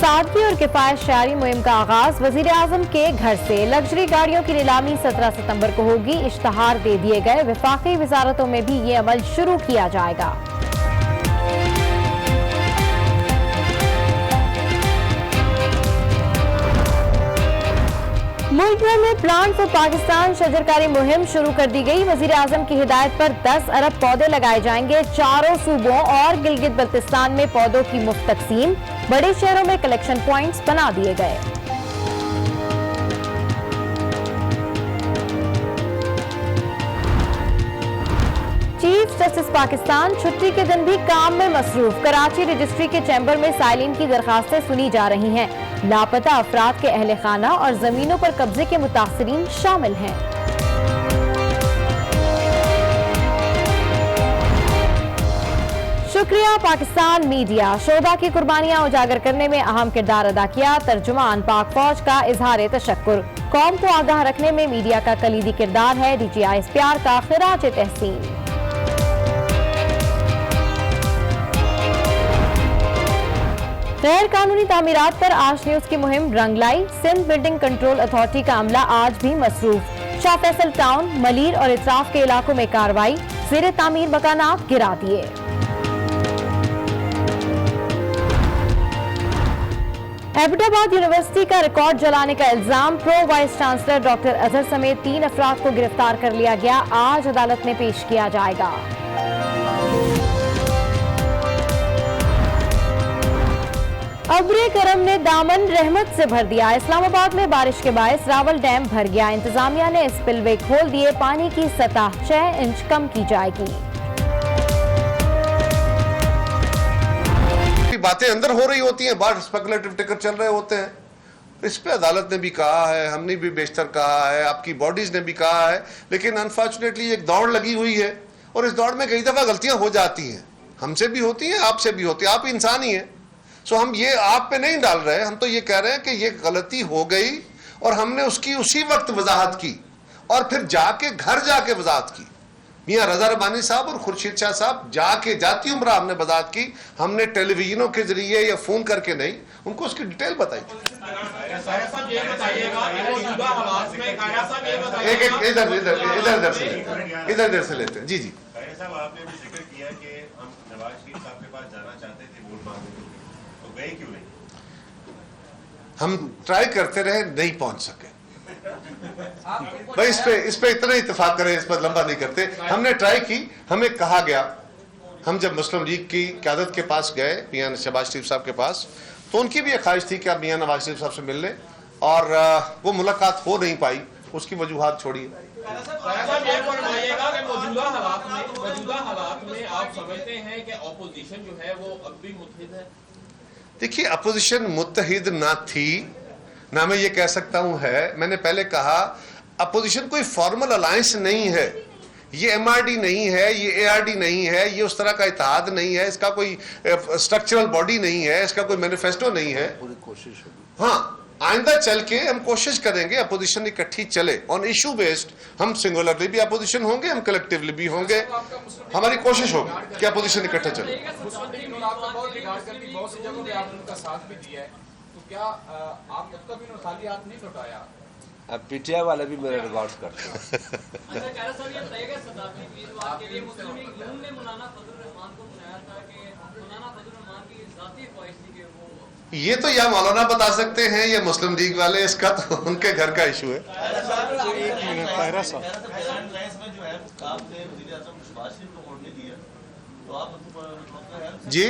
सादगी और किफायत शहरी मुहिम का आगाज वजीर आजम के घर से। लग्जरी गाड़ियों की नीलामी 17 सितंबर को होगी। इश्तहार दे दिए गए। वफाकी वजारतों में भी ये अमल शुरू किया जाएगा। मुल्क भर में प्लांट फॉर पाकिस्तान शजरकारी मुहिम शुरू कर दी गई। वजीर आजम की हिदायत पर 10 अरब पौधे लगाए जाएंगे। चारों सूबों और गिलगित बल्तिस्तान में पौधों की मुफ्त तकसीम। बड़े शहरों में कलेक्शन पॉइंट्स बना दिए गए। चीफ जस्टिस पाकिस्तान छुट्टी के दिन भी काम में मसरूफ। कराची रजिस्ट्री के चैम्बर में साइलिन की दरखास्तें सुनी जा रही हैं। लापता अफराद के अहले खाना और जमीनों पर कब्जे के मुतासिरीन शामिल हैं। शुक्रिया पाकिस्तान मीडिया। शोधा की कुर्बानियां उजागर करने में अहम किरदार अदा किया। तर्जुमान पाक फौज का इजहार तशक्कुर। कौम को आगाह रखने में मीडिया का कलीदी किरदार है। DGI इस्पियार का खिराज तहसीन। गैर कानूनी तामीरात पर आज न्यूज की मुहिम रंग लाई। सिंध बिल्डिंग कंट्रोल अथॉरिटी का अमला आज भी मसरूफ। शाह फैसल टाउन, मलीर और इतराफ के इलाकों में कार्रवाई। ज़ेरे तामीर मकानात गिरा दिए। एबटाबाद यूनिवर्सिटी का रिकॉर्ड जलाने का इल्जाम। Pro vice chancellor doctor Azhar समेत 3 अफराद को गिरफ्तार कर लिया गया। आज अदालत में पेश किया जाएगा। अब्रे करम ने दामन रहमत से भर दिया। इस्लामाबाद में बारिश के बायस रावल डैम भर गया। इंतजामिया ने स्पिलवे खोल दिए। पानी की सतह 6 इंच कम की जाएगी। बातें अंदर हो रही होती हैं, बाहर स्पेकुलेटिव टिकट चल रहे होते हैं। इस पे अदालत ने भी कहा है, हमने भी बेशतर कहा है, आपकी बॉडीज ने भी कहा है, लेकिन अनफॉर्चुनेटली एक दौड़ लगी हुई है और इस दौड़ में कई दफा गलतियां हो जाती हैं। हमसे भी होती हैं, आपसे भी होती है। आप इंसान ही हैं। सो हम ये आप पे नहीं डाल रहे हैं, हम तो ये कह रहे हैं कि ये गलती हो गई और हमने उसकी उसी वक्त वजाहत की और फिर जाके घर जाके वजाहत की। मियां रजा रबानी साहब और खुर्शीद शाह साहब जाके जाती उम्र हमने वजाहत की। हमने टेलीविजनों के जरिए या फोन करके नहीं, उनको उसकी डिटेल बताई। एक एक इधर इधर इधर इधर से इधर से लेते हैं। जी जी साहब, आपने भी जिक्र किया कि हम नवाज शरीफ साहब के पास जाना चाहते थे वोट मांगने के लिए, तो गए क्यों नहीं? हम ट्राई करते रहे, नहीं पहुंच सके। भाई इस पे इतना इत्तेफाक करें, इस पर लंबा नहीं करते। हमने ट्राई की, हमें कहा गया। हम जब मुस्लिम लीग की क़यादत के पास गए, मियां शहबाज शरीफ साहब के पास, तो उनकी भी एक ख्वाहिश थी कि आप मियां नवाज शरीफ साहब से मिल लें और वो मुलाकात हो नहीं पाई। उसकी वजूहात छोड़िए। मौजूदा हालात में आप समझते हैं कि अपोजिशन जो है वो अब भी मुत्तहिद है? देखिए, अपोजिशन मुत्तहिद ना थी ना मैं ये कह सकता हूं है। मैंने पहले कहा अपोजिशन कोई फॉर्मल अलायंस नहीं है। ये MRD नहीं है, ये ARD नहीं है, ये उस तरह का इत्तेहाद नहीं है, इसका कोई स्ट्रक्चरल बॉडी नहीं है, इसका कोई मैनिफेस्टो नहीं है। पूरी कोशिश होगी। हाँ, आइंदा चल के हम कोशिश करेंगे अपोजिशन इकट्ठी चले ऑन इशू बेस्ड। हम सिंगुलरली भी अपोजिशन होंगे, हम कलेक्टिवली भी होंगे। हमारी कोशिश होगी कि अपोजिशन इकट्ठा चले। अब PTI वाले भी मेरे रिकॉर्ड्स करते हैं। ये तो या मौलाना बता सकते हैं या मुस्लिम लीग वाले, इसका तो उनके घर का इशू है। जी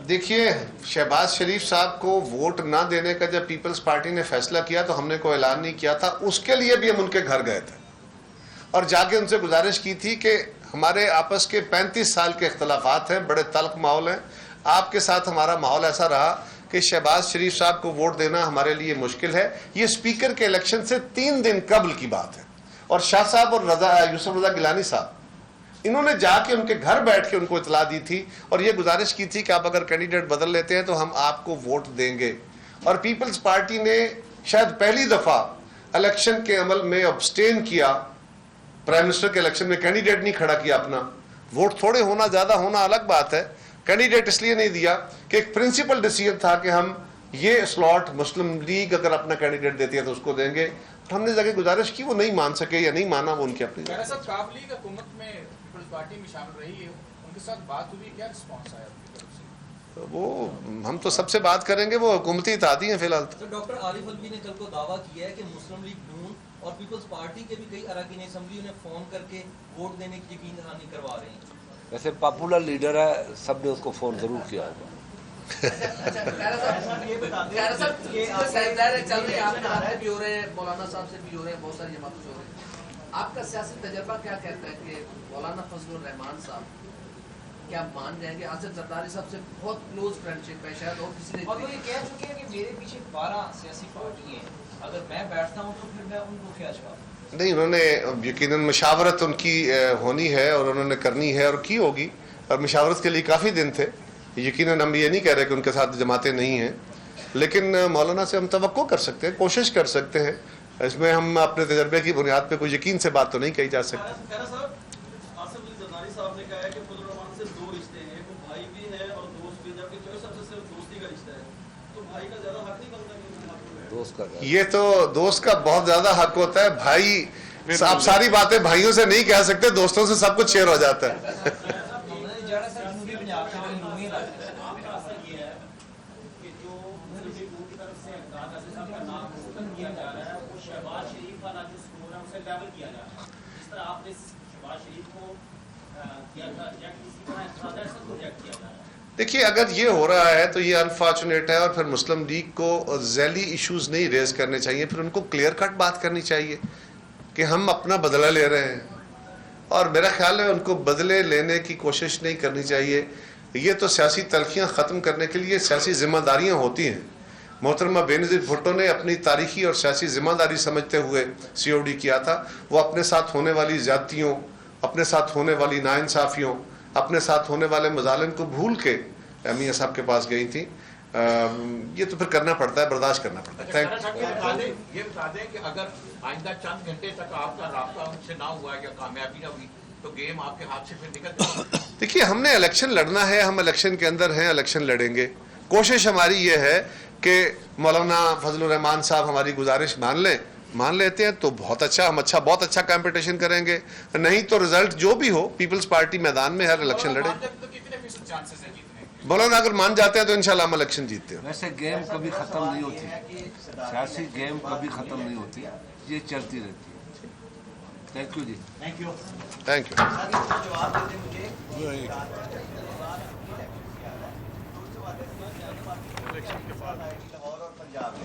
देखिए, शहबाज शरीफ साहब को वोट ना देने का जब पीपल्स पार्टी ने फैसला किया तो हमने कोई ऐलान नहीं किया था। उसके लिए भी हम उनके घर गए थे और जाके उनसे गुजारिश की थी कि हमारे आपस के 35 साल के इख्तलाफात हैं, बड़े तल्ख माहौल हैं। आपके साथ हमारा माहौल ऐसा रहा कि शहबाज शरीफ साहब को वोट देना हमारे लिए मुश्किल है। ये स्पीकर के इलेक्शन से 3 दिन कबल की बात है। और शाह साहब और यूसुफ रजा गिलानी साहब, इन्होंने जाके उनके घर बैठ के उनको इतला दी थी और ये गुजारिश की थी कि आप अगर कैंडिडेट बदल लेते हैं तो हम आपको वोट देंगे। और पीपल्स पार्टी ने शायद पहली दफा इलेक्शन के अमल में अब्सटेन किया प्राइम मिनिस्टर के इलेक्शन में कैंडिडेट नहीं खड़ा किया अपना, वोट थोड़े होना ज़्यादा होना अलग बात है, कैंडिडेट इसलिए नहीं दिया कि एक प्रिंसिपल डिसीजन था कि हम ये स्लॉट मुस्लिम लीग अगर अपना कैंडिडेट देती है तो उसको देंगे। हमने जाके गुजारिश की, वो नहीं मान सके या नहीं माना, वो उनकी अपनी। काफ लीग हुकूमत में पीपल्स पार्टी में शामिल रही है, उनके साथ बात हुई, क्या रिस्पॉन्स आया आपकी तरफ से? वो हम तो सबसे बात करेंगे, वो हुकूमती इत्तेहादी हैं फिलहाल। तो डॉक्टर आरिफ अलवी ने कल को दावा किया है कि मुस्लिम लीग नून और पीपल्स पार्टी के भी कई अरकान असेंबली उन्हें फोन करके वोट देने की यकीन दहानी करवा रहे हैं। वैसे पॉपुलर लीडर है, सबने उसको फोन जरूर किया होगा। मौलाना साहब से भी हो रहे हैं, बहुत सारी जमातों से हो रहे हैं, आपका सियासी तजर्बा क्या कहता है कि मौलाना फजलुर रहमान साहब क्या मान जाएंगे? आसिफ जरदारी साहब से बहुत क्लोज फ्रेंडशिप है शायद, और किसी ने, और वो ये कह चुके हैं कि मेरे पीछे 12 सियासी पार्टी हैं, अगर मैं बैठता हूँ तो फिर मैं उनको क्या जवाब? नहीं, उन्होंने यकीनन मशावरत उनकी होनी है और उन्होंने करनी है और की होगी, और मशावरत के लिए काफ़ी दिन थे। यकीनन हम ये नहीं कह रहे कि उनके साथ जमातें नहीं हैं, लेकिन मौलाना से हम तवक्को कर सकते हैं, कोशिश कर सकते हैं। इसमें हम अपने तजर्बे की बुनियाद पे कोई यकीन से बात तो नहीं कही जा सकती। आसिफ जरदारी साहब ने कहा है कि फजलुर रहमान से 2 रिश्ते हैं, एक भाई भी है और दोस्त भी, जबकि जो सबसे सिर्फ दोस्ती का रिश्ता है, तो भाई का ज्यादा हक नहीं बनता कि दोस्त का ये तो दोस्त का बहुत ज्यादा हक होता है। भाई आप सारी बातें भाइयों से नहीं कह सकते, दोस्तों से सब कुछ शेयर हो जाता है। देखिए, अगर ये हो रहा है तो ये अनफॉर्चुनेट है, और फिर मुस्लिम लीग को ज़ैली इश्यूज नहीं रेज करने चाहिए, फिर उनको क्लियर कट बात करनी चाहिए कि हम अपना बदला ले रहे हैं, और मेरा ख्याल है उनको बदले लेने की कोशिश नहीं करनी चाहिए। ये तो सियासी तलखियाँ ख़त्म करने के लिए सियासी जिम्मेदारियाँ होती हैं। मोहतरमा बेनज़ीर भुट्टो ने अपनी तारीखी और सियासी जिम्मेदारी समझते हुए COD किया था। वो अपने साथ होने वाली ज़्यादतियों, अपने साथ होने वाली नाइंसाफ़ियों, अपने साथ होने वाले मजालिम को भूल के मियां साहब के पास गई थी। ये तो फिर करना पड़ता है, बर्दाश्त करना पड़ता है। ये बता दें कि अगर आइंदा चंद घंटे तक आपका राब्ता उनसे ना हुआ या कामयाबी ना हुई तो गेम आपके हाथ से फिर निकल जाएगा। देखिए, हमने इलेक्शन लड़ना है, हम इलेक्शन के अंदर हैं, इलेक्शन लड़ेंगे। कोशिश हमारी ये है कि मौलाना फजलुर रहमान साहब हमारी गुजारिश मान लेते हैं तो बहुत अच्छा, हम बहुत अच्छा कंपटीशन करेंगे। नहीं तो रिजल्ट जो भी हो, पीपल्स पार्टी मैदान में हर इलेक्शन लड़े। मौलाना अगर मान जाते हैं तो इंशाल्लाह हम इलेक्शन जीतते हैं। वैसे गेम कभी खत्म नहीं होती, सियासी गेम कभी खत्म नहीं होती, ये चलती रहती है। थैंक यू जी। Thank you.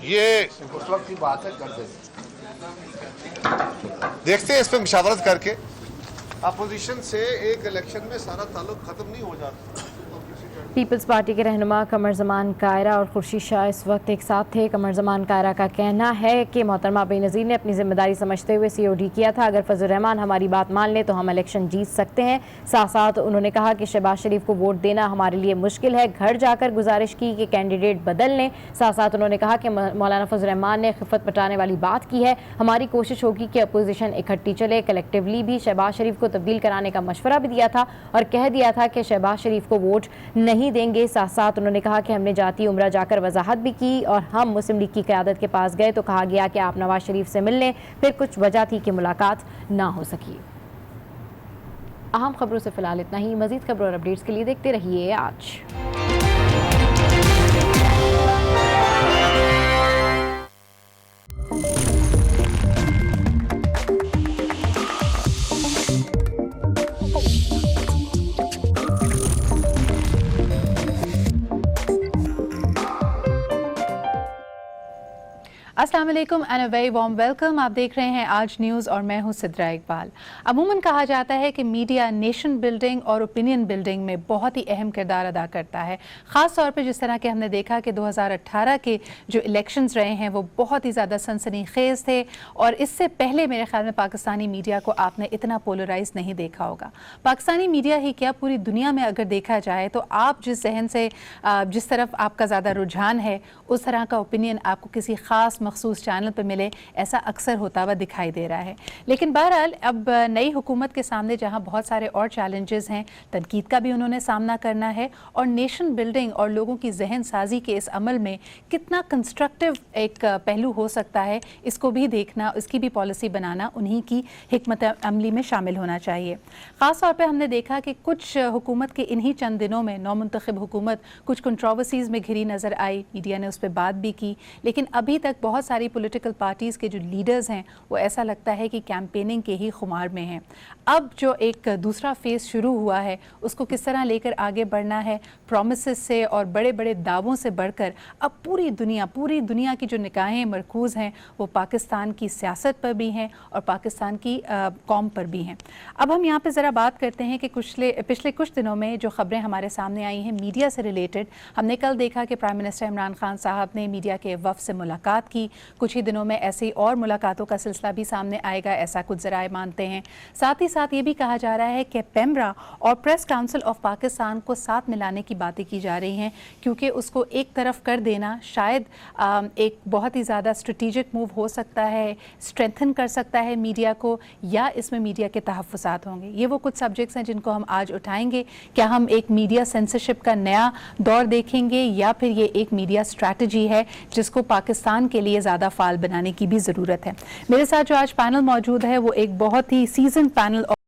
ये उस वक्त की बात है, कर देते देखते हैं इस पे मुशावरत करके। अपोजिशन से एक इलेक्शन में सारा ताल्लुक खत्म नहीं हो जाता। पीपल्स पार्टी के रहनुमा कमर जमान कायरा और खुर्शीद शाह इस वक्त एक साथ थे। कमर जमान कायरा का कहना है कि मोहतरमा बेनज़ीर ने अपनी जिम्मेदारी समझते हुए COD किया था। अगर फजल रहमान हमारी बात मान ले तो हम इलेक्शन जीत सकते हैं। साथ साथ उन्होंने कहा कि शहबाज शरीफ को वोट देना हमारे लिए मुश्किल है। घर जाकर गुजारिश की कि कैंडिडेट बदल लें। साथ साथ उन्होंने कहा कि मौलाना फजल रहमान ने खिफत पटाने वाली बात की है। हमारी कोशिश होगी कि अपोजिशन इकट्ठी चले। कलेक्टिवली भी शहबाज शरीफ को तब्दील कराने का मशवरा भी दिया था और कह दिया था कि शहबाज शरीफ को वोट नहीं देंगे। साथ साथ उन्होंने कहा कि हमने जाती उम्रा जाकर वजाहत भी की और हम मुस्लिम लीग की क़यादत के पास गए तो कहा गया कि आप नवाज शरीफ से मिल लें। फिर कुछ वजह थी कि मुलाकात ना हो सकी। अहम खबरों से फिलहाल इतना ही। मजीद खबरों और अपडेट्स के लिए देखते रहिए आज। अस्सलाम वालेकुम and a very warm welcome. आप देख रहे हैं आज न्यूज़ और मैं हूं सिद्रा इकबाल। अमूमन कहा जाता है कि मीडिया नेशन बिल्डिंग और ओपिनियन बिल्डिंग में बहुत ही अहम किरदार अदा करता है। ख़ास तौर पे जिस तरह के हमने देखा कि 2018 के जो इलेक्शंस रहे हैं वो बहुत ही ज़्यादा सनसनीखेज़ थे और इससे पहले मेरे ख्याल में पाकिस्तानी मीडिया को आपने इतना पोलराइज नहीं देखा होगा। पाकिस्तानी मीडिया ही क्या पूरी दुनिया में अगर देखा जाए तो आप जिस जहन से जिस तरफ आपका ज़्यादा रुझान है उस तरह का ओपिनियन आपको किसी ख़ास मखसूस न्यूज़ चैनल पर मिले, ऐसा अक्सर होता हुआ दिखाई दे रहा है। लेकिन बहरहाल अब नई हुकूमत के सामने जहां बहुत सारे और चैलेंजेस हैं, तनकीद का भी उन्होंने सामना करना है, और नेशन बिल्डिंग और लोगों की जहन साजी के इस अमल में कितना कंस्ट्रक्टिव एक पहलू हो सकता है, इसको भी देखना, इसकी भी पॉलिसी बनाना उन्हीं की हिकमत अमली में शामिल होना चाहिए। ख़ास तौर पे हमने देखा कि कुछ हुकूमत के इन्हीं चंद दिनों में नौमुंतखब हुकूमत कुछ कंट्रोवर्सीज़ में घिरी नज़र आई, मीडिया ने उस पर बात भी की, लेकिन अभी तक बहुत सारी पॉलिटिकल पार्टीज़ के जो लीडर्स हैं वो ऐसा लगता है कि कैंपेनिंग के ही खुमार में हैं। अब जो एक दूसरा फेज़ शुरू हुआ है उसको किस तरह लेकर आगे बढ़ना है, प्रॉमिसेस से और बड़े बड़े दावों से बढ़कर अब पूरी दुनिया की जो निगाहें मरकूज़ हैं वो पाकिस्तान की सियासत पर भी हैं और पाकिस्तान की कौम पर भी हैं। अब हम यहाँ पे ज़रा बात करते हैं कि पिछले कुछ दिनों में जो ख़बरें हमारे सामने आई हैं मीडिया से रिलेटेड। हमने कल देखा कि प्राइम मिनिस्टर इमरान खान साहब ने मीडिया के वफ़द से मुलाकात की, कुछ ही दिनों में ऐसी और मुलाकातों का सिलसिला भी सामने आएगा, ऐसा कुछ ज़राए मानते हैं। साथ ही साथ ये भी कहा जा रहा है कि पेमरा और प्रेस काउंसिल ऑफ पाकिस्तान को साथ मिलाने की बातें की जा रही हैं, क्योंकि उसको एक तरफ कर देना शायद एक बहुत ही ज़्यादा स्ट्रेटेजिक मूव हो सकता है, स्ट्रेंथन कर सकता है मीडिया को, या इसमें मीडिया के तहफ़्फ़ुज़ात होंगे। ये वो कुछ सब्जेक्ट्स हैं जिनको हम आज उठाएंगे। क्या हम एक मीडिया सेंसरशिप का नया दौर देखेंगे या फिर ये एक मीडिया स्ट्रैटेजी है जिसको पाकिस्तान के लिए ज़्यादा फ़ाल बनाने की भी ज़रूरत है। मेरे साथ जो आज पैनल मौजूद है वो एक बहुत ही सीजन पैनल